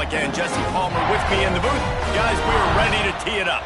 quarterback and Jesse Palmer with me in the booth. Guys, we are ready to tee it up.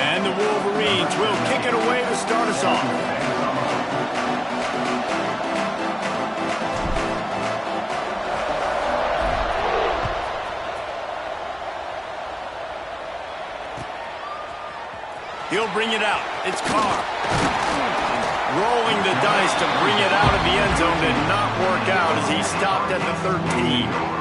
And the Wolverines will kick it away to start us off. He'll bring it out. It's Carr. Rolling the dice to bring it out of the end zone did not work out as he stopped at the 13.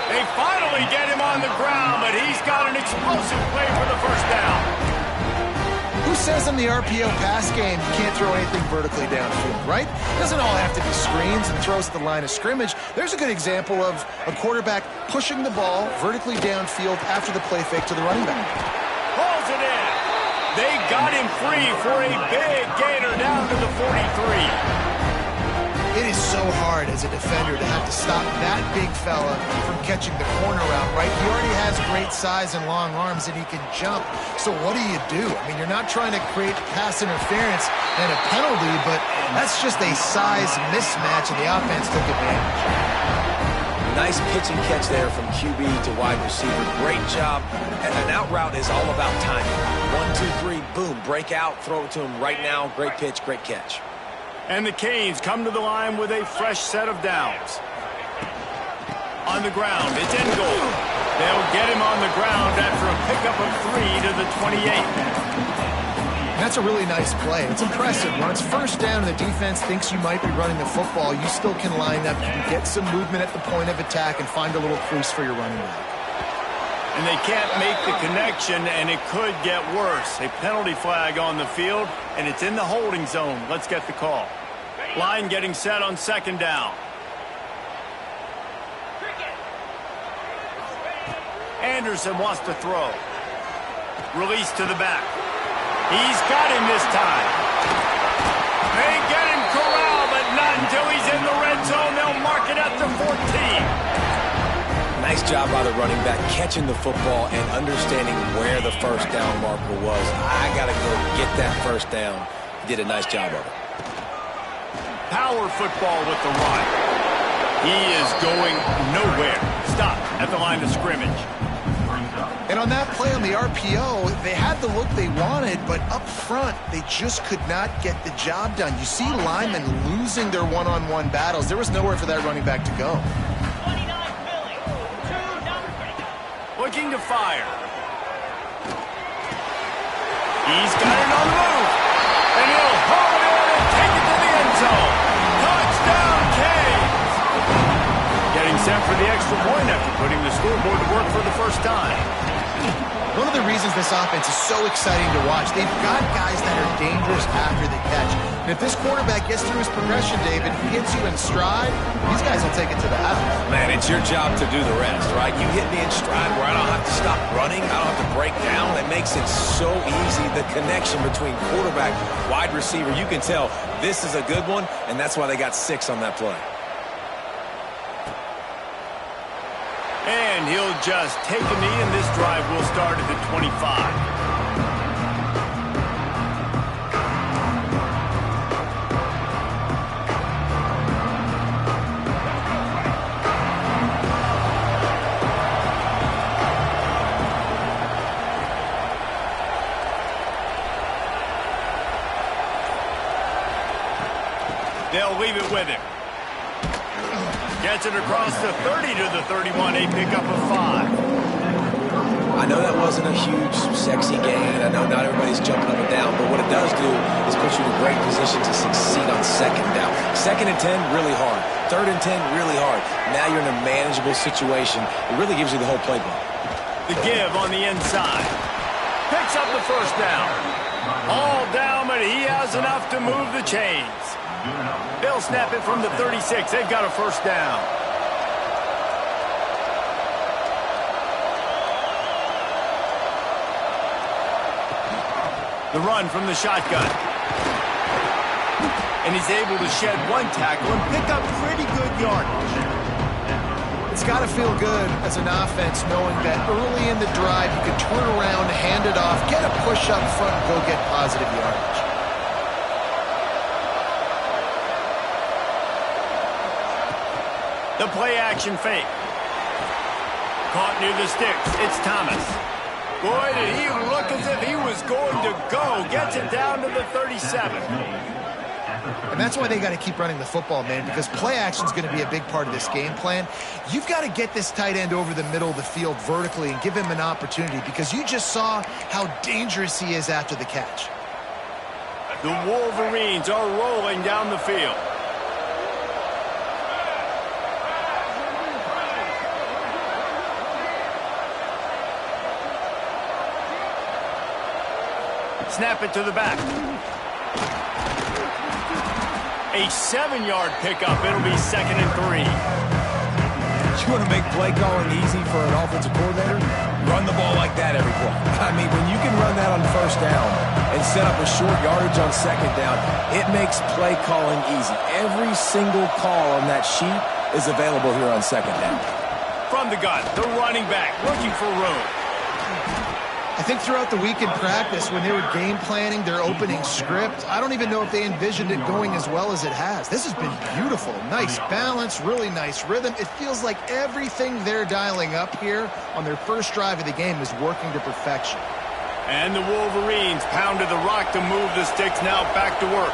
They finally get him on the ground, but he's got an explosive play for the first down. Who says in the RPO pass game you can't throw anything vertically downfield, right? It doesn't all have to be screens and throws at the line of scrimmage. There's a good example of a quarterback pushing the ball vertically downfield after the play fake to the running back. Pulls it in. They got him free for a big gainer down to the 43. It is so hard as a defender to have to stop that big fella from catching the corner route, right? He already has great size and long arms, and he can jump. So what do? I mean, you're not trying to create pass interference and a penalty, but that's just a size mismatch, and the offense took advantage. Nice pitch and catch there from QB to wide receiver. Great job. An out route is all about timing. 1, 2, 3, boom, break out, throw it to him right now. Great pitch, great catch. And the Canes come to the line with a fresh set of downs. On the ground, it's in goal. They'll get him on the ground after a pickup of 3 to the 28. That's a really nice play. It's impressive. When it's first down and the defense thinks you might be running the football, you still can line up. You can get some movement at the point of attack and find a little crease for your running back. And they can't make the connection, and it could get worse. A penalty flag on the field, and it's in the holding zone. Let's get the call. Line getting set on second down. Anderson wants to throw. Release to the back. He's got him this time. They get him corralled, but not until he's in the red zone. They'll mark it at the 14. Nice job by the running back catching the football and understanding where the first down marker was. I got to go get that first down. He did a nice job of it. Power football with the run. He is going nowhere. Stop at the line of scrimmage. And on that play on the RPO, they had the look they wanted, but up front, they just could not get the job done. You see linemen losing their one-on-one battles. There was nowhere for that running back to go. Looking to fire. He's got it on the move. And he'll haul it in and take it to the end zone. Touchdown, Canes. Getting set for the extra point after putting the scoreboard to work for the first time. One of the reasons this offense is so exciting to watch, they've got guys that are dangerous after the catch. And if this quarterback gets through his progression, David, he hits you in stride, these guys will take it to the house. Man, it's your job to do the rest, right? You hit me in stride where I don't have to stop running. I don't have to break down. It makes it so easy. The connection between quarterback, wide receiver, you can tell this is a good one, and that's why they got 6 on that play. And he'll just take a knee, and this drive will start at the 25. They'll leave it with him. Gets it across the 30 to the 31, a pickup of 5. I know that wasn't a huge, sexy gain. I know not everybody's jumping up and down, but what it does do is put you in a great position to succeed on second down. 2nd and 10, really hard. 3rd and 10, really hard. Now you're in a manageable situation. It really gives you the whole playbook. The give on the inside. Picks up the first down. All down, but he has enough to move the chains. They'll snap it from the 36. They've got a first down. The run from the shotgun. And he's able to shed one tackle and pick up pretty good yardage. It's got to feel good as an offense knowing that early in the drive you can turn around, hand it off, get a push up front, and go get positive yardage. The play-action fake. Caught near the sticks. It's Thomas. Boy, did he look as if he was going to go. Gets it down to the 37. And that's why they got to keep running the football, man, because play action is going to be a big part of this game plan. You've got to get this tight end over the middle of the field vertically and give him an opportunity, because you just saw how dangerous he is after the catch. The Wolverines are rolling down the field. Snap it to the back. A 7-yard pickup. It'll be 2nd and 3. You want to make play calling easy for an offensive coordinator? Run the ball like that every play. I mean, when you can run that on first down and set up a short yardage on second down, it makes play calling easy. Every single call on that sheet is available here on second down. From the gun, the running back looking for room. I think throughout the week in practice, when they were game planning their opening script, I don't even know if they envisioned it going as well as it has. This has been beautiful. Nice balance, really nice rhythm. It feels like everything they're dialing up here on their first drive of the game is working to perfection. And the Wolverines pounded the rock to move the sticks. Now back to work.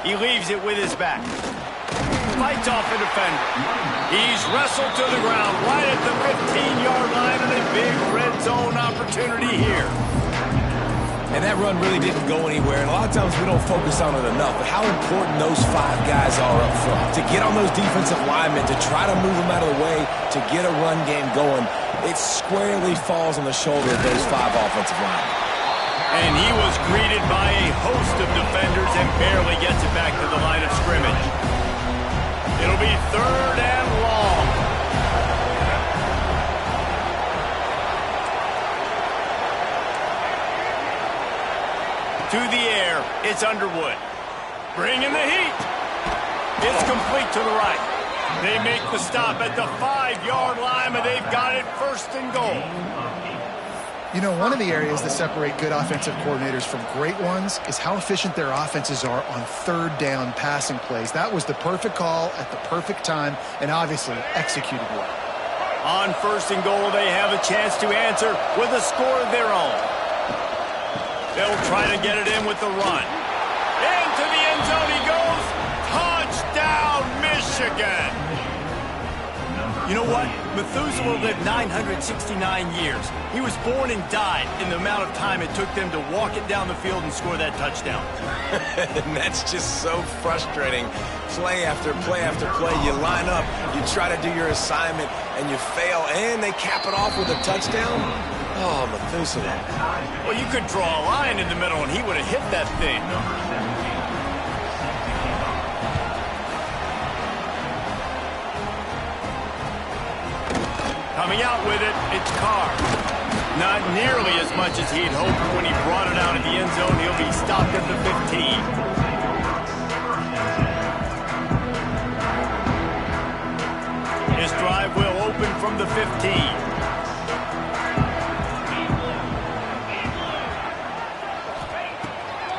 He leaves it with his back. Fights off a defender. He's wrestled to the ground right at the 15-yard line, and a big red zone opportunity here. And that run really didn't go anywhere, and a lot of times we don't focus on it enough, but how important those 5 guys are up front. To get on those defensive linemen, to try to move them out of the way, to get a run game going, it squarely falls on the shoulder of those 5 offensive linemen. And he was greeted by a host of defenders and barely gets it back to the line of scrimmage. It'll be 3rd and long. To the air, it's Underwood. Bringing the heat. It's complete to the right. They make the stop at the 5-yard line, and they've got it 1st and goal. You know, one of the areas that separate good offensive coordinators from great ones is how efficient their offenses are on 3rd down passing plays. That was the perfect call at the perfect time and obviously executed well. On 1st and goal, they have a chance to answer with a score of their own. They'll try to get it in with the run. Into the end zone he goes. Touchdown, Michigan. You know what? Methuselah lived 969 years. He was born and died in the amount of time it took them to walk it down the field and score that touchdown. And that's just so frustrating. Play after play after play. You line up, you try to do your assignment, and you fail, and they cap it off with a touchdown? Oh, Methuselah. Well, you could draw a line in the middle, and he would have hit that thing. Coming out with it, it's Carr. Not nearly as much as he'd hoped when he brought it out at the end zone. He'll be stopped at the 15. His drive will open from the 15.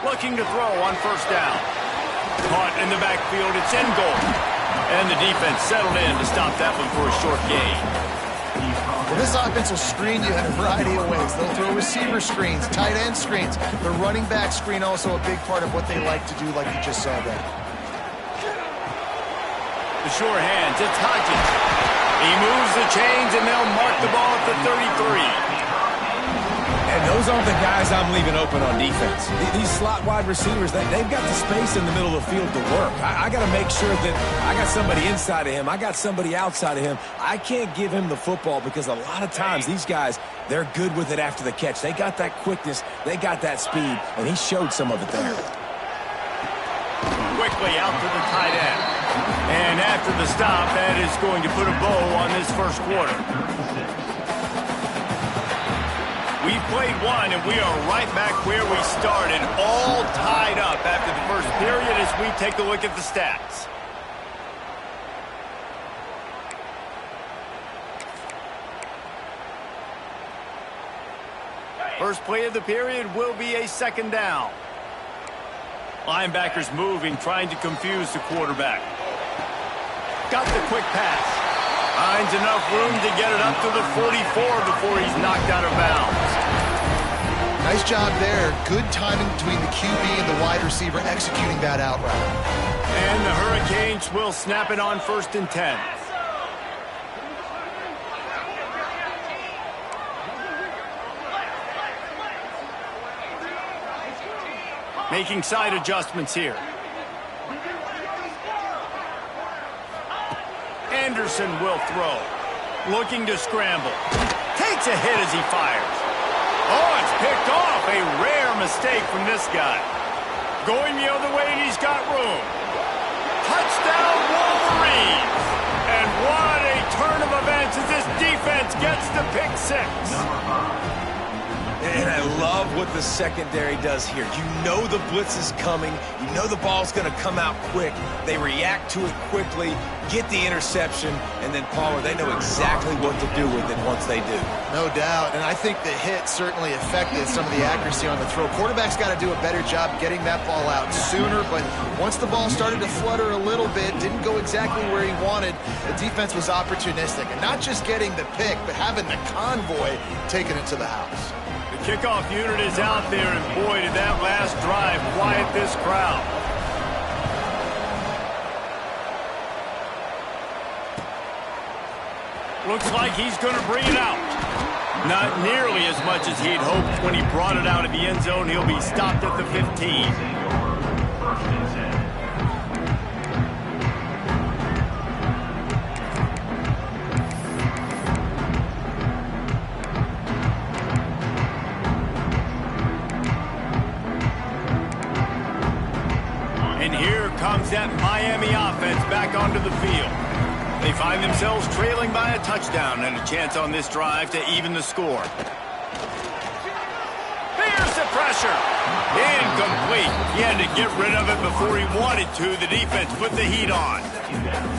Looking to throw on 1st down. Caught in the backfield, it's in goal. And the defense settled in to stop that one for a short gain. Well, this offense will screen you in a variety of ways. They'll throw receiver screens, tight end screens. The running back screen also a big part of what they like to do, like you just saw there. The sure hands, it's Hodgins. He moves the chains, and they'll mark the ball at the 33. And those aren't the guys I'm leaving open on defense. These slot wide receivers, they've got the space in the middle of the field to work. I got to make sure that I got somebody inside of him. I got somebody outside of him. I can't give him the football because a lot of times these guys, they're good with it after the catch. They got that quickness. They got that speed, and he showed some of it there. Quickly out to the tight end. And after the stop, that is going to put a bow on this first quarter. We played one, and we are right back where we started, all tied up after the first period as we take a look at the stats. First play of the period will be a second down. Linebackers moving, trying to confuse the quarterback. Got the quick pass. Finds enough room to get it up to the 44 before he's knocked out of bounds. Nice job there. Good timing between the QB and the wide receiver executing that out route. And the Hurricanes will snap it on 1st and 10. Making side adjustments here. Anderson will throw. Looking to scramble. Takes a hit as he fires. Oh, it's picked off. A rare mistake from this guy. Going the other way, and he's got room. Touchdown, Wolverines! And what a turn of events as this defense gets the pick six. And I love what the secondary does here. You know the blitz is coming. You know the ball's going to come out quick. They react to it quickly, get the interception, and then, Pollard, they know exactly what to do with it once they do. No doubt, and I think the hit certainly affected some of the accuracy on the throw. Quarterback's got to do a better job getting that ball out sooner, but once the ball started to flutter a little bit, didn't go exactly where he wanted, the defense was opportunistic. And not just getting the pick, but having the convoy taking it to the house. The kickoff unit is out there, and boy, did that last drive quiet this crowd. Looks like he's going to bring it out. Not nearly as much as he'd hoped when he brought it out of the end zone. He'll be stopped at the 15. And here comes that Miami offense back onto the field. They find themselves trailing by a touchdown and a chance on this drive to even the score. There's the pressure. Incomplete. He had to get rid of it before he wanted to. The defense put the heat on.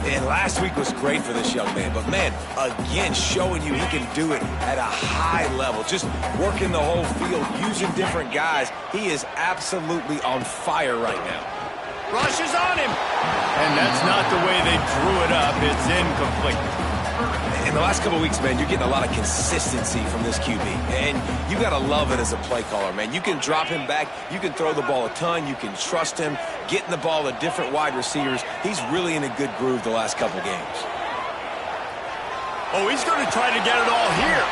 And last week was great for this young man. But, man, again, showing you he can do it at a high level. Just working the whole field, using different guys. He is absolutely on fire right now. Rushes on him. And that's not the way they drew it up. It's incomplete. In the last couple of weeks, man, you're getting a lot of consistency from this QB. And you got to love it as a play caller, man. You can drop him back. You can throw the ball a ton. You can trust him. Getting the ball to different wide receivers. He's really in a good groove the last couple games. Oh, he's going to try to get it all here.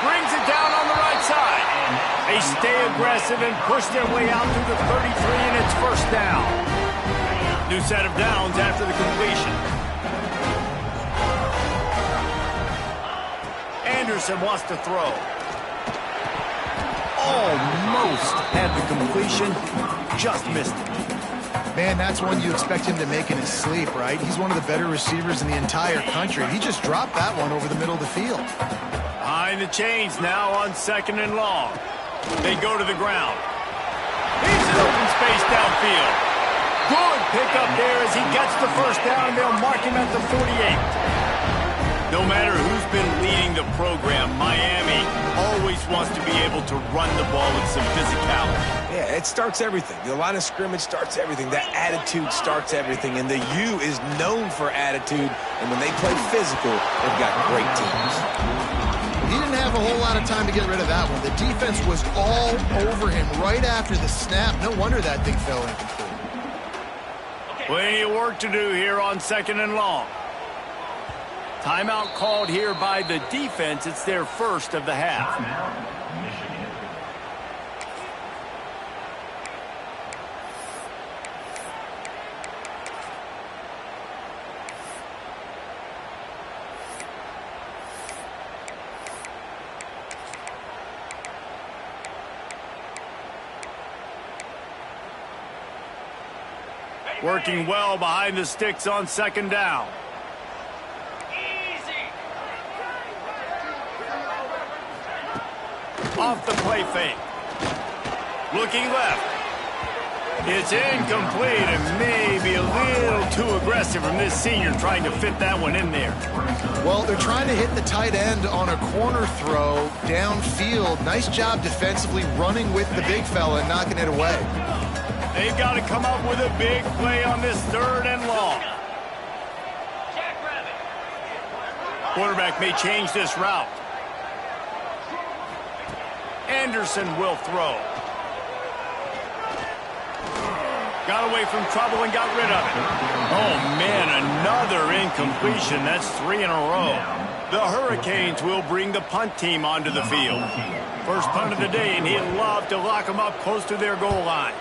Brings it down on the right side. They stay aggressive and push their way out to the 33, and it's first down. New set of downs after the completion. Anderson wants to throw. Almost had the completion, just missed it. Man, that's one you expect him to make in his sleep, right? He's one of the better receivers in the entire country. He just dropped that one over the middle of the field. Behind the chains now on 2nd and long. They go to the ground. He's in open space downfield. Good pickup there as he gets the first down, and they'll mark him at the 48. No matter who's been leading the program, Miami always wants to be able to run the ball with some physicality. Yeah, it starts everything. The line of scrimmage starts everything. That attitude starts everything. And the U is known for attitude. And when they play physical, they've got great teams. He didn't have a whole lot of time to get rid of that one. The defense was all over him right after the snap. No wonder that thing fell incomplete. Plenty of work to do here on 2nd and long. Timeout called here by the defense. It's their first of the half. Working well behind the sticks on 2nd down. Off the play fake. Looking left. It's incomplete and maybe a little too aggressive from this senior trying to fit that one in there. Well, they're trying to hit the tight end on a corner throw downfield. Nice job defensively running with the big fella and knocking it away. They've got to come up with a big play on this 3rd and long. Quarterback may change this route. Anderson will throw. Got away from trouble and got rid of it. Oh, man, another incompletion. That's 3 in a row. The Hurricanes will bring the punt team onto the field. First punt of the day, and he'd love to lock them up close to their goal line.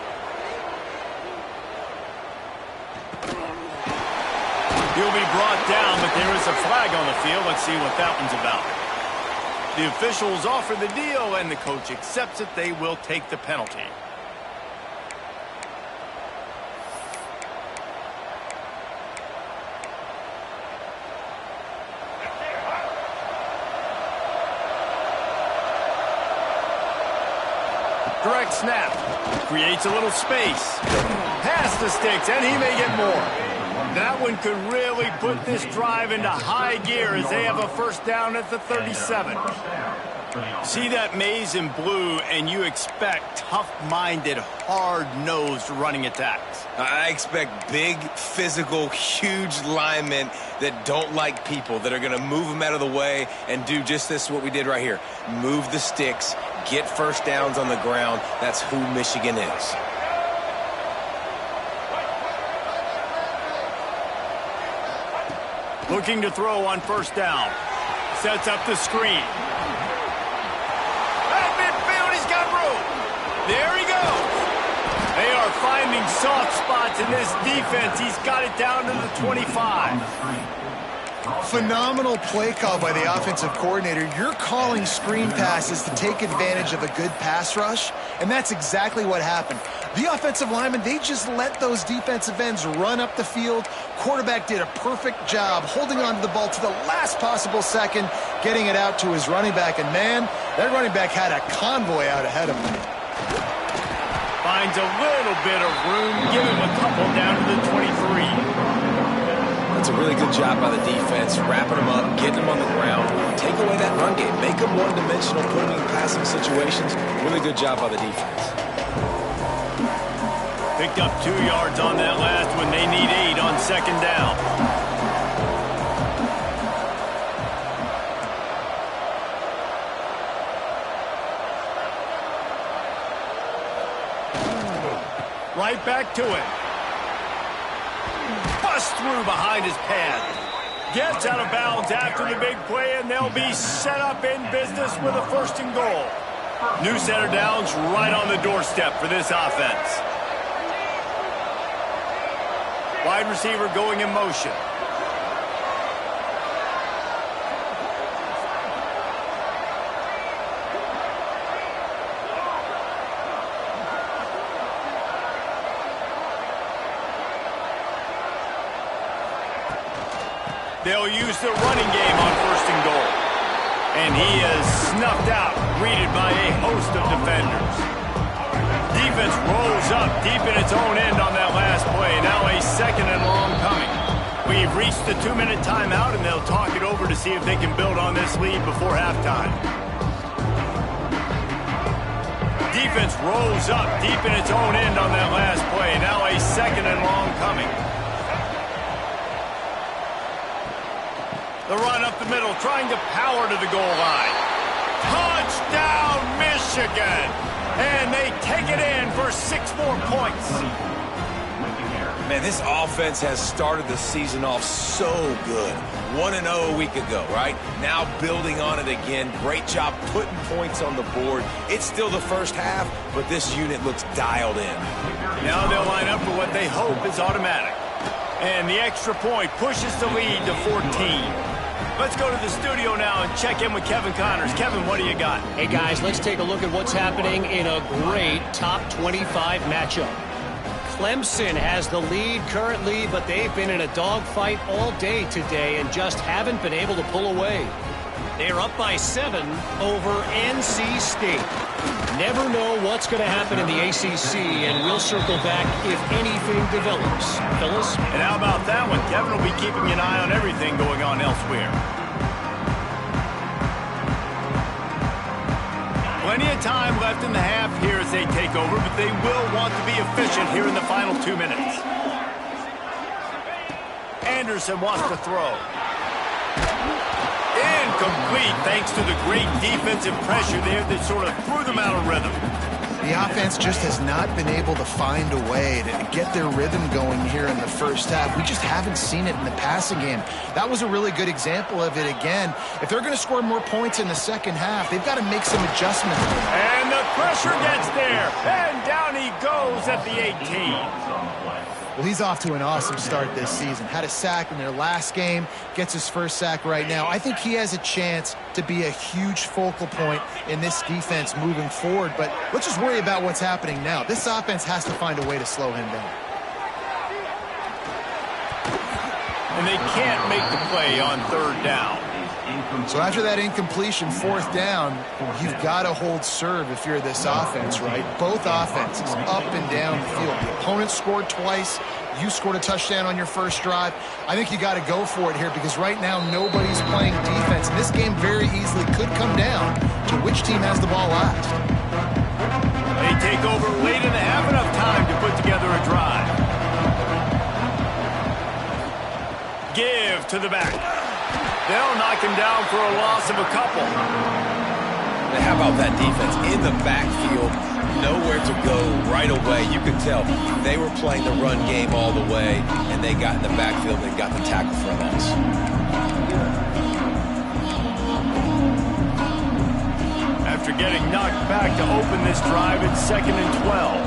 He'll be brought down, but there is a flag on the field. Let's see what that one's about. The officials offer the deal, and the coach accepts it. They will take the penalty. Direct snap. Creates a little space. Past the sticks, and he may get more. That one could really put this drive into high gear as they have a first down at the 37. See that maze in blue, and you expect tough-minded, hard-nosed running attacks. I expect big, physical, huge linemen that don't like people, that are going to move them out of the way and do just this, what we did right here. Move the sticks, get first downs on the ground. That's who Michigan is. Looking to throw on first down. Sets up the screen. At midfield, he's got room. There he goes. They are finding soft spots in this defense. He's got it down to the 25. Phenomenal play call by the offensive coordinator. You're calling screen passes to take advantage of a good pass rush, and that's exactly what happened. The offensive linemen, they just let those defensive ends run up the field. Quarterback did a perfect job holding on to the ball to the last possible second, getting it out to his running back. And, man, that running back had a convoy out ahead of him. Finds a little bit of room. Give him a couple down to the 23. That's a really good job by the defense, wrapping them up, getting them on the ground, take away that run game, make them one-dimensional, put them in passing situations. Really good job by the defense. Picked up 2 yards on that last one. They need 8 on second down. Right back to it. Bust through behind his pad. Gets out of bounds after the big play, and they'll be set up in business with a 1st and goal. New center downs right on the doorstep for this offense. Wide receiver going in motion. They'll use the running game on 1st and goal. And he is snuffed out, greeted by a host of defenders. Defense rolls up deep in its own end on that last play. Now a 2nd and long coming. We've reached the 2-minute timeout, and they'll talk it over to see if they can build on this lead before halftime. Defense rolls up deep in its own end on that last play. Now a 2nd and long coming. The run up the middle, trying to power to the goal line. Touchdown, Michigan! And they take it in for 6 more points. Man, this offense has started the season off so good. 1-0 a week ago, right? Now building on it again. Great job putting points on the board. It's still the first half, but this unit looks dialed in. Now they'll line up for what they hope is automatic. And the extra point pushes the lead to 14. Let's go to the studio now and check in with Kevin Connors. Kevin, what do you got? Hey, guys, let's take a look at what's happening in a great top 25 matchup. Clemson has the lead currently, but they've been in a dogfight all day today and just haven't been able to pull away. They're up by 7 over NC State. Never know what's going to happen in the ACC, and we'll circle back if anything develops. Phyllis? And how about that one? Kevin will be keeping an eye on everything going on elsewhere. Plenty of time left in the half here as they take over, but they will want to be efficient here in the final 2 minutes. Anderson wants to throw. Incomplete thanks to the great defensive pressure there that sort of threw them out of rhythm. The offense just has not been able to find a way to get their rhythm going here in the first half. We just haven't seen it in the passing game. That was a really good example of it again. If they're going to score more points in the second half, they've got to make some adjustments. And the pressure gets there. And down he goes at the 18. Well, he's off to an awesome start this season. Had a sack in their last game, gets his first sack right now. I think he has a chance to be a huge focal point in this defense moving forward, but let's just worry about what's happening now. This offense has to find a way to slow him down. And they can't make the play on 3rd down. So after that incompletion, 4th down, you've got to hold serve if you're this offense, right? Both offenses up and down the field. The opponent scored twice. You scored a touchdown on your first drive. I think you got to go for it here because right now nobody's playing defense. And this game very easily could come down to which team has the ball last. They take over late in the half, enough time to put together a drive. Give to the back. They'll knock him down for a loss of a couple. How about that defense in the backfield? Nowhere to go right away. You could tell they were playing the run game all the way, and they got in the backfield and got the tackle for a loss. After getting knocked back to open this drive, it's 2nd and 12.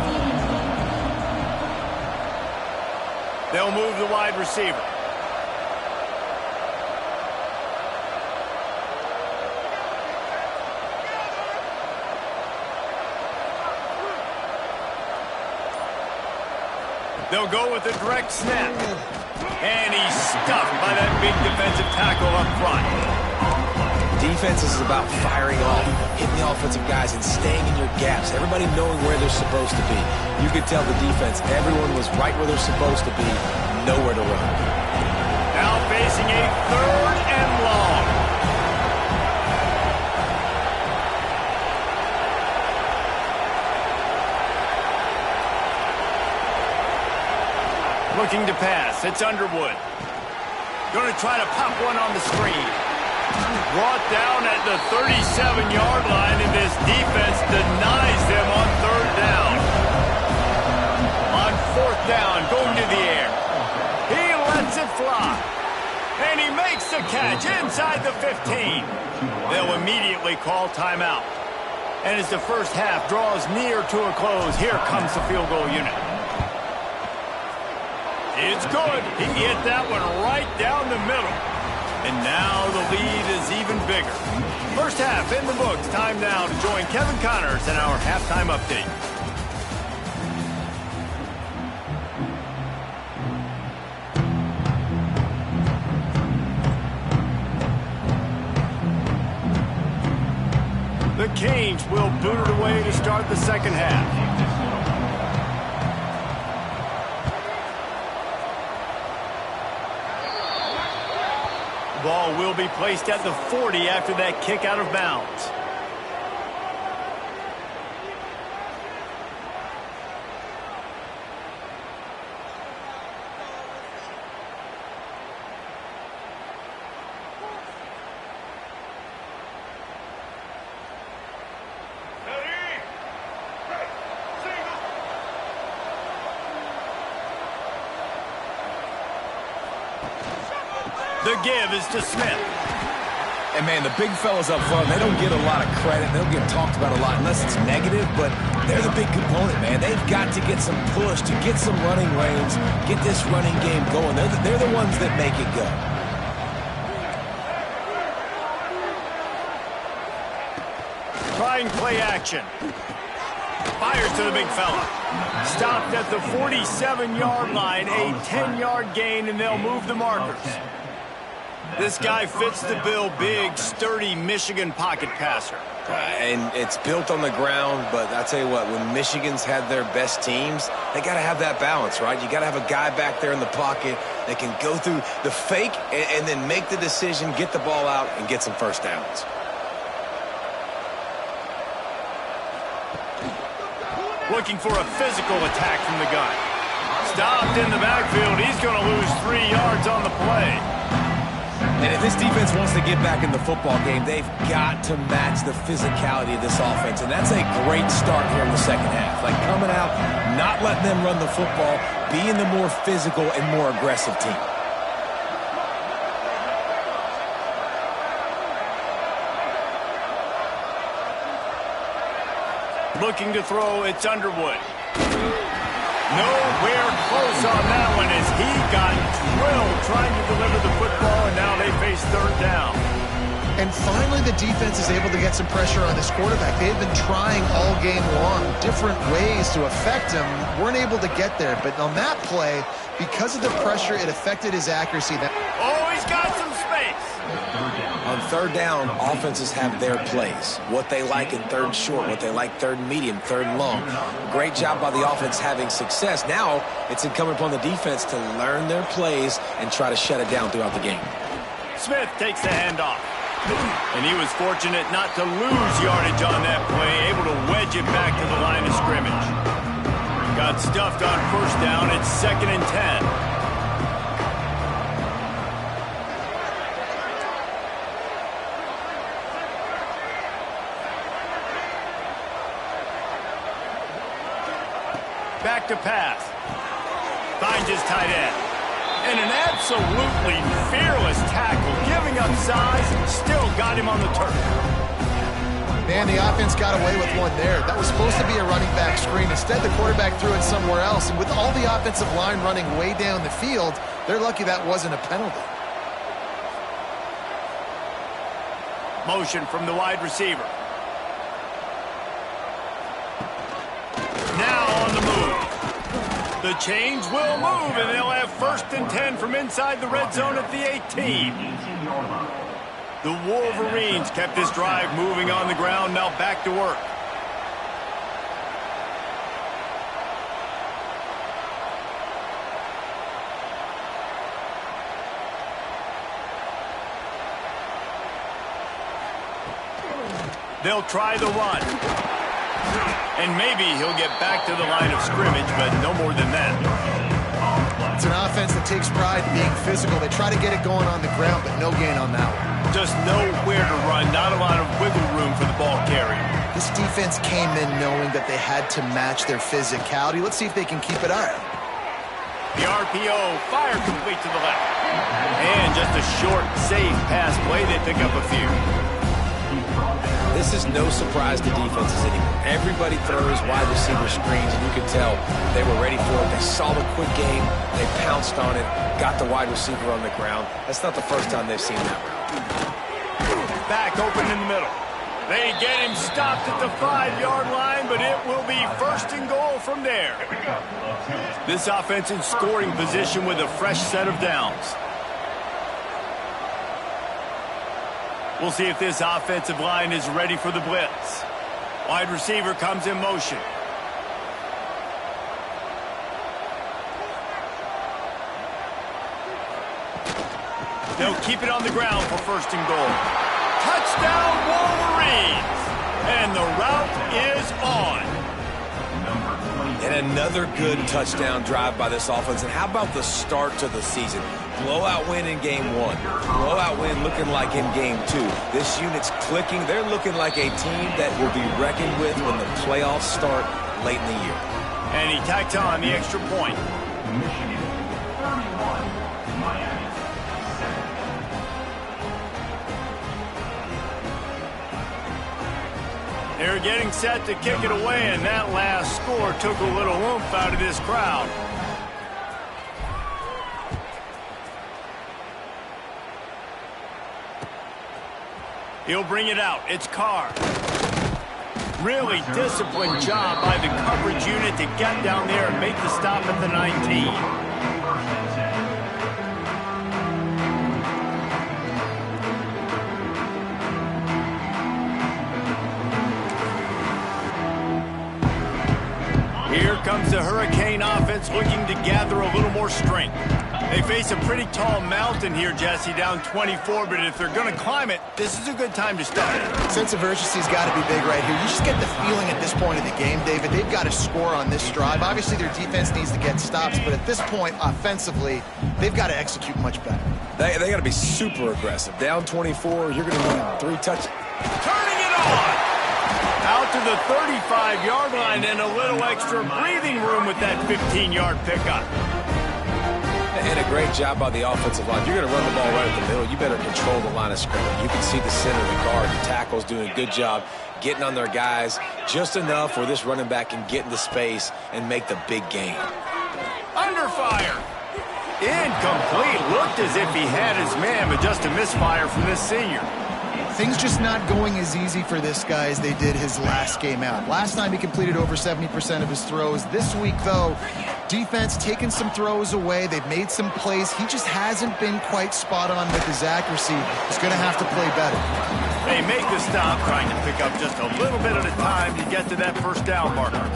They'll move the wide receiver. They'll go with a direct snap. And he's stuffed by that big defensive tackle up front. Defense is about firing off, hitting the offensive guys and staying in your gaps. Everybody knowing where they're supposed to be. You could tell the defense, everyone was right where they're supposed to be, nowhere to run. Now facing a 3rd and long. Looking to pass. It's Underwood. Going to try to pop one on the screen. Brought down at the 37-yard line, and this defense denies them on 3rd down. On 4th down, going to the air. He lets it fly. And he makes the catch inside the 15. They'll immediately call timeout. And as the first half draws near to a close, here comes the field goal unit. It's good. He hit that one right down the middle. And now the lead is even bigger. First half in the books. Time now to join Kevin Connors in our halftime update. The Canes will boot it away to start the second half. Ball will be placed at the 40 after that kick out of bounds. The give is to Smith. And, man, the big fellas up front, they don't get a lot of credit. They don't get talked about a lot unless it's negative, but they're the big component, man. They've got to get some push, to get some running lanes, get this running game going. They're the ones that make it go. Trying play action. Fires to the big fella. Stopped at the 47-yard line, a 10-yard gain, and they'll move the markers. This guy fits the bill, big, sturdy Michigan pocket passer. And it's built on the ground, but I tell you what, when Michigan's had their best teams, they got to have that balance, right? You got to have a guy back there in the pocket that can go through the fake and then make the decision, get the ball out, and get some first downs. Looking for a physical attack from the gun. Stopped in the backfield. He's going to lose 3 yards on the play. And if this defense wants to get back in the football game, they've got to match the physicality of this offense. And that's a great start here in the second half. Like coming out, not letting them run the football, being the more physical and more aggressive team. Looking to throw, it's Underwood. Nowhere close on that one as he got drilled trying to deliver the football, and now they face third down. And finally the defense is able to get some pressure on this quarterback. They've been trying all game long different ways to affect him. Weren't able to get there, but on that play, because of the pressure, it affected his accuracy. Oh, he's got some space. On third down, offenses have their plays. What they like in third and short, what they like third and medium, third and long. Great job by the offense having success. Now it's incumbent upon the defense to learn their plays and try to shut it down throughout the game. Smith takes the handoff. And he was fortunate not to lose yardage on that play, able to wedge it back to the line of scrimmage. Got stuffed on first down. It's 2nd and 10. Back to pass. Finds his tight end. And an absolutely fearless tackle, giving up size, still got him on the turf. Man, the offense got away with one there. That was supposed to be a running back screen. Instead, the quarterback threw it somewhere else. And with all the offensive line running way down the field, they're lucky that wasn't a penalty. Motion from the wide receiver. Now on the move. The chains will move, and they'll have 1st and 10 from inside the red zone at the 18. The Wolverines kept this drive moving on the ground, now back to work. They'll try the run. And maybe he'll get back to the line of scrimmage, but no more than that. It's an offense that takes pride in being physical. They try to get it going on the ground, but no gain on that one. Just nowhere to run, not a lot of wiggle room for the ball carrier. This defense came in knowing that they had to match their physicality. Let's see if they can keep it up. The RPO, fire complete to the left. And just a short, safe pass play. They pick up a few. This is no surprise to defenses anymore. Everybody throws wide receiver screens, and you can tell they were ready for it. They saw the quick game. They pounced on it, got the wide receiver on the ground. That's not the first time they've seen that route. Back open in the middle. They get him stopped at the 5-yard line, but it will be 1st and goal from there. This offense in scoring position with a fresh set of downs. We'll see if this offensive line is ready for the blitz. Wide receiver comes in motion. They'll keep it on the ground for 1st and goal. Touchdown, Wolverines! And the route is on. And another good touchdown drive by this offense. And how about the start to the season? Blowout win in game 1. Blowout win looking like in game 2. This unit's clicking. They're looking like a team that will be reckoned with when the playoffs start late in the year. And he tacked on the extra point. They're getting set to kick it away, and that last score took a little oomph out of this crowd. He'll bring it out. It's Carr. Really disciplined job by the coverage unit to get down there and make the stop at the 19. Here comes the Hurricane offense looking to gather a little more strength. They face a pretty tall mountain here, Jesse, down 24, but if they're going to climb it, this is a good time to start. Sense of urgency's got to be big right here. You just get the feeling at this point in the game, David, they've got to score on this drive. Obviously, their defense needs to get stops, but at this point, offensively, they've got to execute much better. They got to be super aggressive. Down 24, you're going to need 3 touchdowns. Turning it on! Out to the 35-yard line and a little extra breathing room with that 15-yard pickup. And a great job by the offensive line. If you're going to run the ball right at the middle, you better control the line of scrimmage. You can see the center of the guard, the tackle's doing a good job getting on their guys just enough where this running back can get into space and make the big gain. Under fire. Incomplete. Looked as if he had his man, but just a misfire from this senior. Things just not going as easy for this guy as they did his last game out. Last time he completed over 70% of his throws. This week, though, defense taking some throws away. They've made some plays. He just hasn't been quite spot on with his accuracy. He's going to have to play better. They make the stop, trying to pick up just a little bit at a time to get to that first down marker.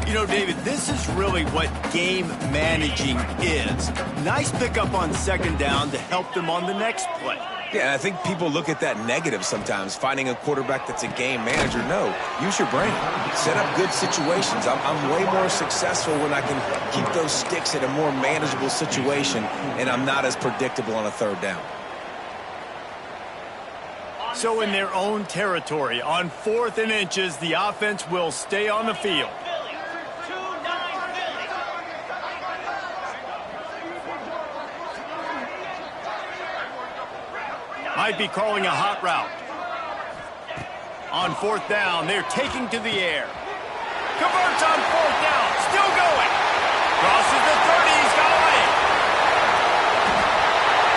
You know, David, this is really what game managing is. Nice pickup on second down to help them on the next play. Yeah, I think people look at that negative sometimes, finding a quarterback that's a game manager. No, use your brain. Set up good situations. I'm way more successful when I can keep those sticks in a more manageable situation, and I'm not as predictable on a third down. So in their own territory, on 4th and inches, the offense will stay on the field. Might be calling a hot route. On 4th down, they're taking to the air. Converts on 4th down, still going. Crosses the 30, he's got away.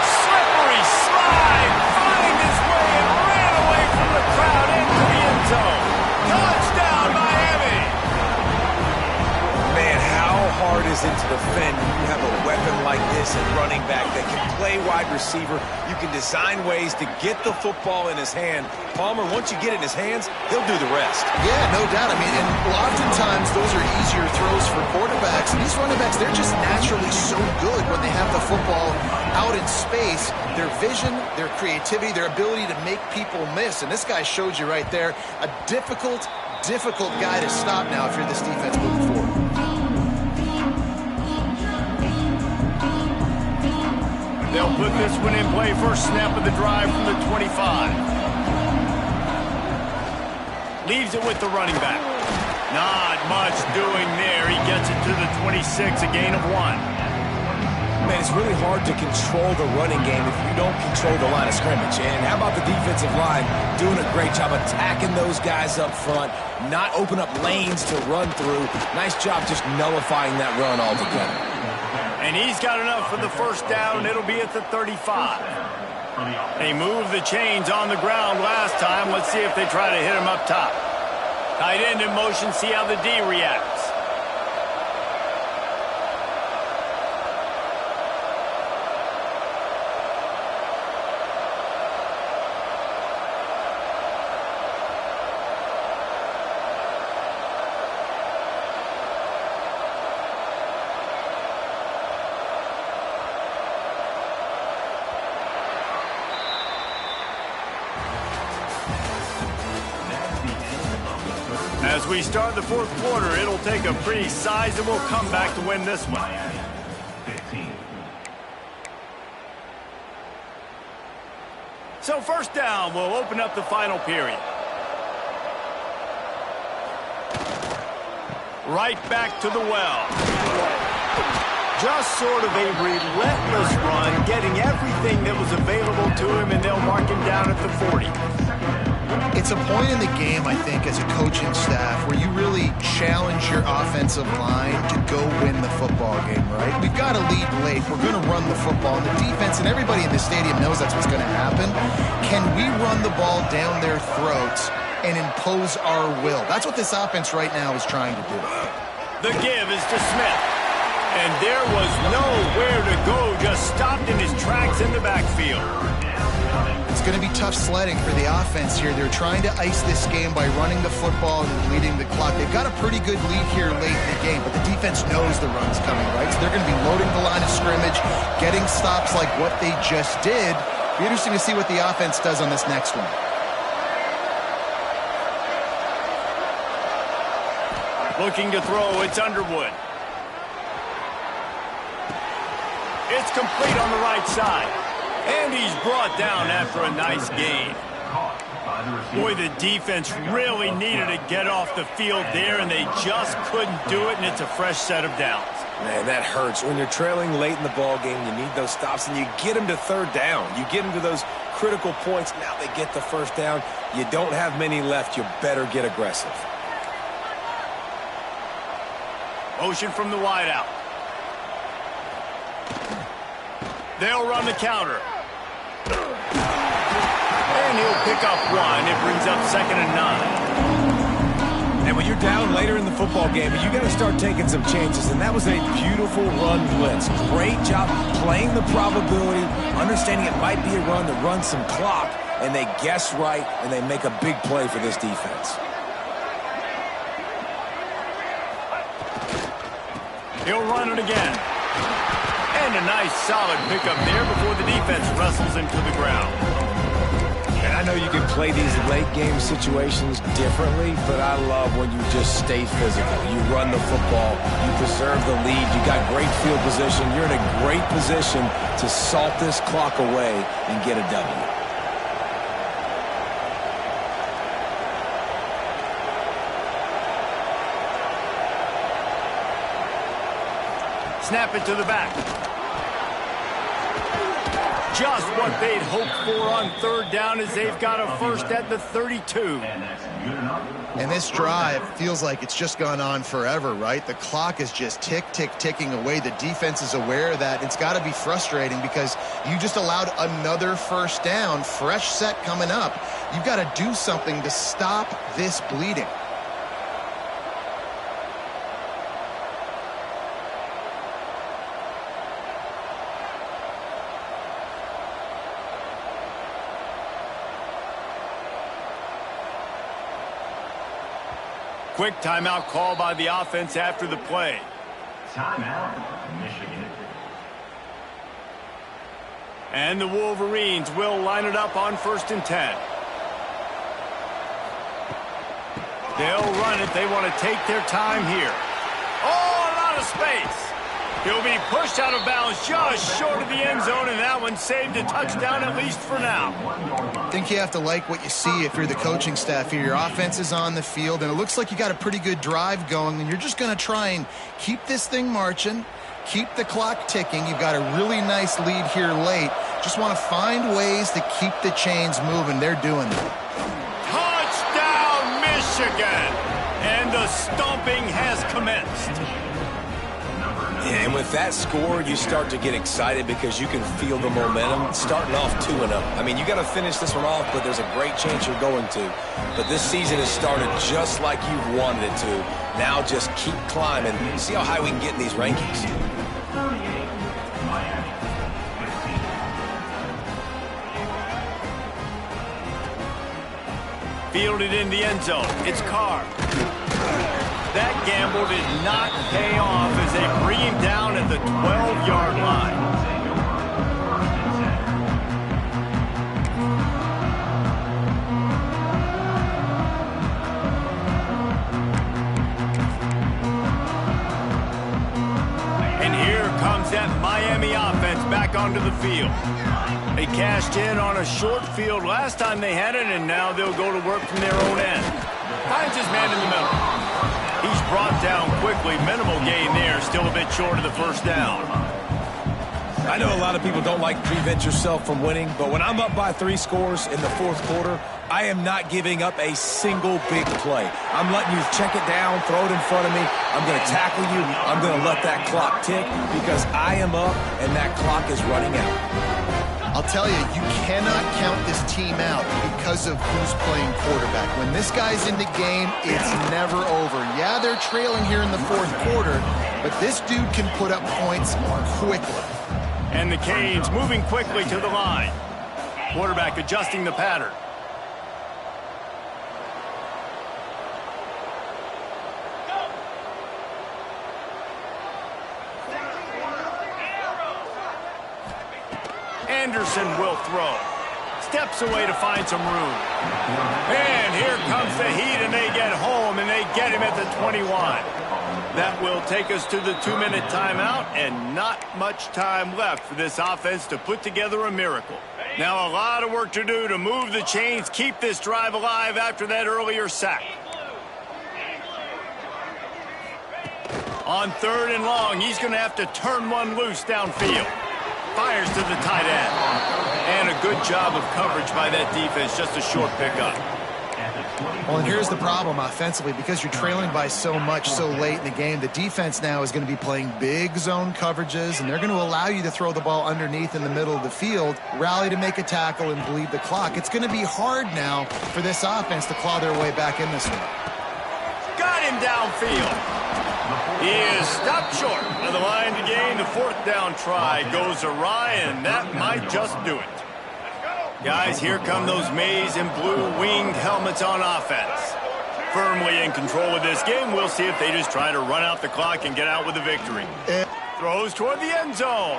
Slippery slide, find his way and ran away from the crowd into the end zone. Touchdown, Miami. Man, how hard is it to defend when you have a weapon like this at running back that can play wide receiver? You can design ways to get the football in his hand. Palmer, once you get it in his hands, he'll do the rest. Yeah, no doubt. I mean, and oftentimes those are easier throws for quarterbacks. And these running backs, they're just naturally so good when they have the football out in space. Their vision, their creativity, their ability to make people miss. And this guy showed you right there, a difficult guy to stop now if you're this defense moving forward. They'll put this one in play. First snap of the drive from the 25. Leaves it with the running back. Not much doing there. He gets it to the 26, a gain of 1. Man, it's really hard to control the running game if you don't control the line of scrimmage. And how about the defensive line doing a great job attacking those guys up front, not open up lanes to run through. Nice job just nullifying that run altogether. And he's got enough for the first down. It'll be at the 35. They moved the chains on the ground last time. Let's see if they try to hit him up top. Tight end in motion. See how the D reacts. As we start the fourth quarter, it'll take a pretty sizable comeback to win this one. So first down, we'll open up the final period. Right back to the well. Just sort of a relentless run, getting everything that was available to him, and they'll mark him down at the 40. It's a point in the game, I think, as a coaching staff where you really challenge your offensive line to go win the football game, right? We've got to lead late. We're going to run the football. And the defense and everybody in the stadium knows that's what's going to happen. Can we run the ball down their throats and impose our will? That's what this offense right now is trying to do. The give is to Smith. And there was nowhere to go, just stopped in his tracks in the backfield. It's going to be tough sledding for the offense here. They're trying to ice this game by running the football and bleeding the clock. They've got a pretty good lead here late in the game, but the defense knows the run's coming, right? So they're going to be loading the line of scrimmage, getting stops like what they just did. It'll be interesting to see what the offense does on this next one. Looking to throw, it's Underwood. It's complete on the right side. And he's brought down after a nice gain. Boy, the defense really needed to get off the field there, and they just couldn't do it, and it's a fresh set of downs. Man, that hurts. When you're trailing late in the ball game, you need those stops, and you get them to third down. You get them to those critical points. Now they get the first down. You don't have many left. You better get aggressive. Motion from the wideout. They'll run the counter. And he'll pick up one. It brings up 2nd and 9. And when you're down later in the football game, you got to start taking some chances. And that was a beautiful run blitz. Great job playing the probability, understanding it might be a run to run some clock. And they guess right, and they make a big play for this defense. He'll run it again. And a nice solid pickup there before the defense wrestles him to the ground. And I know you can play these late game situations differently, but I love when you just stay physical. You run the football, you preserve the lead, you got great field position, you're in a great position to salt this clock away and get a W. Snap it to the back. Just what they'd hoped for on third down as they've got a first at the 32. And this drive feels like it's just gone on forever, right? The clock is just ticking away. The defense is aware of that. It's got to be frustrating because you just allowed another first down, fresh set coming up. You've got to do something to stop this bleeding. Quick timeout call by the offense after the play. Timeout, Michigan. And the Wolverines will line it up on 1st and 10. They'll run it. They want to take their time here. Oh, a lot of space. He'll be pushed out of bounds just short of the end zone, and that one saved a touchdown at least for now. I think you have to like what you see if you're the coaching staff here. Your offense is on the field, and it looks like you got a pretty good drive going, and you're just going to try and keep this thing marching, keep the clock ticking. You've got a really nice lead here late. Just want to find ways to keep the chains moving. They're doing that. Touchdown, Michigan! And the stomping has commenced. Yeah, and with that score, you start to get excited because you can feel the momentum starting off 2-0. I mean, you got to finish this one off, but there's a great chance you're going to. But this season has started just like you've wanted it to. Now just keep climbing. See how high we can get in these rankings. 38, Miami, 15. Fielded in the end zone. It's Carr. That gamble did not pay off as they bring him down at the 12-yard line. And here comes that Miami offense back onto the field. They cashed in on a short field last time they had it, and now they'll go to work from their own end. Finds his man in the middle. He's brought down quickly. Minimal gain there. Still a bit short of the first down. I know a lot of people don't like to prevent yourself from winning, but when I'm up by 3 scores in the fourth quarter, I am not giving up a single big play. I'm letting you check it down, throw it in front of me. I'm going to tackle you. I'm going to let that clock tick because I am up and that clock is running out. I'll tell you, you cannot count this team out because of who's playing quarterback. When this guy's in the game, it's never over. Yeah, they're trailing here in the fourth quarter, but this dude can put up points quickly. And the Canes moving quickly to the line. Quarterback adjusting the pattern. Anderson will throw. Steps away to find some room. And here comes the Heat, and they get home, and they get him at the 21. That will take us to the 2-minute timeout, and not much time left for this offense to put together a miracle. Now a lot of work to do to move the chains, keep this drive alive after that earlier sack. On 3rd and long, he's going to have to turn one loose downfield. Fires to the tight end. And a good job of coverage by that defense, just a short pickup. Well, and here's the problem offensively. Because you're trailing by so much so late in the game, the defense now is going to be playing big zone coverages, and they're going to allow you to throw the ball underneath in the middle of the field, rally to make a tackle, and bleed the clock. It's going to be hard now for this offense to claw their way back in this one. Got him downfield. He is stopped short of the line to gain. The 4th down try goes awry, and that might just do it. Guys, here come those maize and blue winged helmets on offense. Firmly in control of this game. We'll see if they just try to run out the clock and get out with a victory. Throws toward the end zone.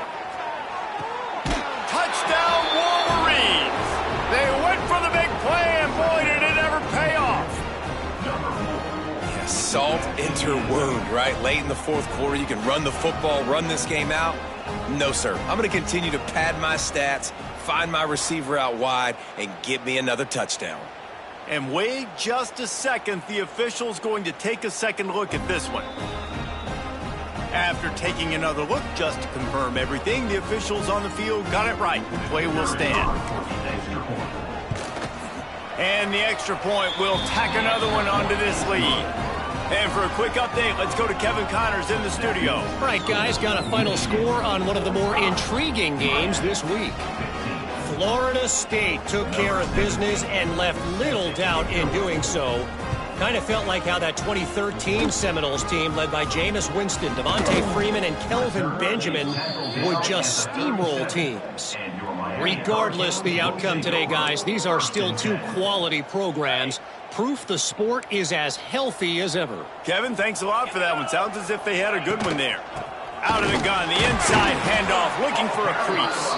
Touchdown, Wolverines! They went for the big play, and boy, did it ever pay off. Salt into wound, right? Late in the fourth quarter, you can run the football, run this game out. No, sir. I'm going to continue to pad my stats, find my receiver out wide, and get me another touchdown. And wait just a second. The official's going to take a second look at this one. After taking another look, just to confirm everything, the officials on the field got it right. The play will stand. And the extra point will tack another one onto this lead. And for a quick update, let's go to Kevin Connors in the studio. All right, guys, got a final score on one of the more intriguing games this week. Florida State took care of business and left little doubt in doing so. Kind of felt like how that 2013 Seminoles team, led by Jameis Winston, Devontae Freeman, and Kelvin Benjamin, would just steamroll teams. Regardless the outcome today, guys, these are still 2 quality programs. Proof the sport is as healthy as ever. Kevin, thanks a lot for that one. Sounds as if they had a good one there. Out of the gun, the inside handoff, looking for a crease.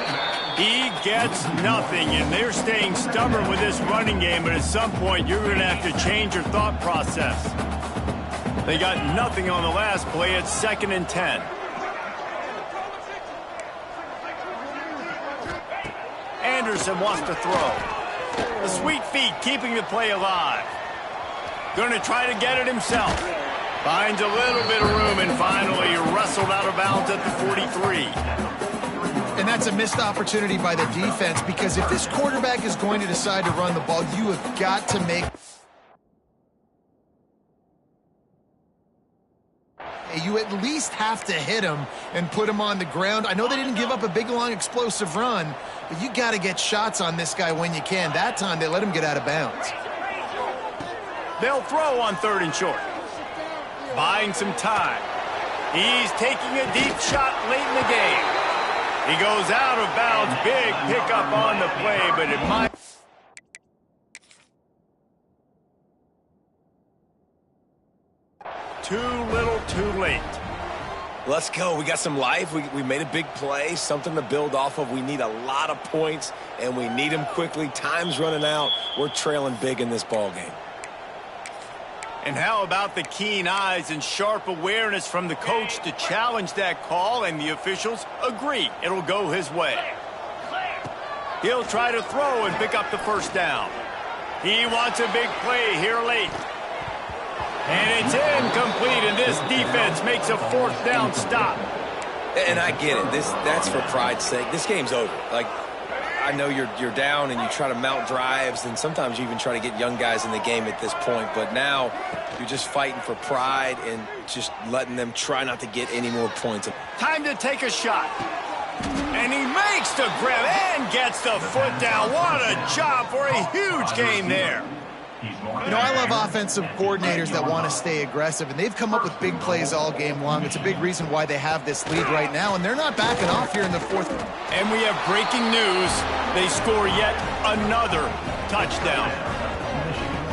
He gets nothing, and they're staying stubborn with this running game, but at some point, you're going to have to change your thought process. They got nothing on the last play. It's 2nd and 10. Anderson wants to throw. The sweet feet keeping the play alive. Going to try to get it himself. Finds a little bit of room and finally wrestled out of bounds at the 43. And that's a missed opportunity by the defense, because if this quarterback is going to decide to run the ball, you have got to make... You at least have to hit him and put him on the ground. I know they didn't give up a big, long, explosive run, but you got to get shots on this guy when you can. That time, they let him get out of bounds. They'll throw on 3rd and short. Buying some time. He's taking a deep shot late in the game. He goes out of bounds. Big pickup on the play, but it might... Too little, too late. Let's go. We got some life. We made a big play, something to build off of. We need a lot of points, and we need them quickly. Time's running out. We're trailing big in this ball game. And how about the keen eyes and sharp awareness from the coach to challenge that call, and the officials agree it'll go his way. He'll try to throw and pick up the 1st down. He wants a big play here late. And it's incomplete, and this defense makes a 4th down stop. And I get it. That's for pride's sake. This game's over. Like, I know you're down and you try to mount drives, and sometimes you even try to get young guys in the game at this point. But now you're just fighting for pride and just letting them try not to get any more points. Time to take a shot. And he makes the grab and gets the foot down. What a job for a huge game there. You know, I love offensive coordinators that want to stay aggressive, and they've come up with big plays all game long. It's a big reason why they have this lead right now, and they're not backing off here in the fourth. And we have breaking news. They score yet another touchdown.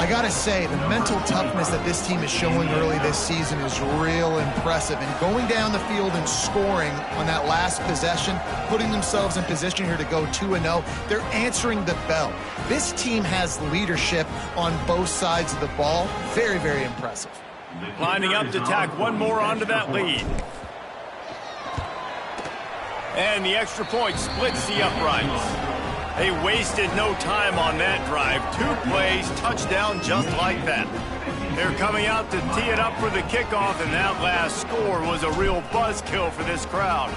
I got to say, the mental toughness that this team is showing early this season is real impressive. And going down the field and scoring on that last possession, putting themselves in position here to go 2-0, they're answering the bell. This team has leadership on both sides of the ball. Very, very impressive. Lining up to tack one more onto that lead. And the extra point splits the uprights. They wasted no time on that drive. 2 plays, touchdown just like that. They're coming out to tee it up for the kickoff, and that last score was a real buzzkill for this crowd.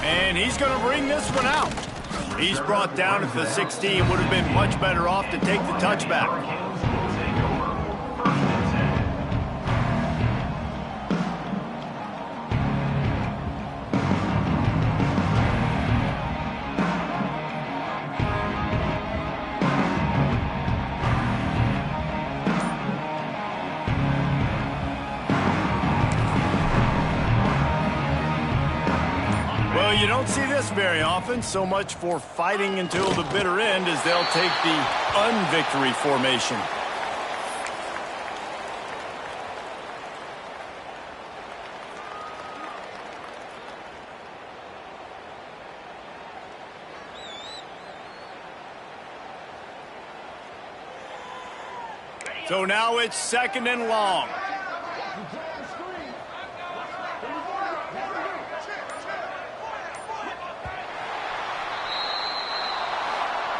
And he's going to bring this one out. He's brought down at the 16. Would have been much better off to take the touchback. Well, you don't see this very often. So much for fighting until the bitter end as they'll take the unvictory formation. So now it's 2nd and long.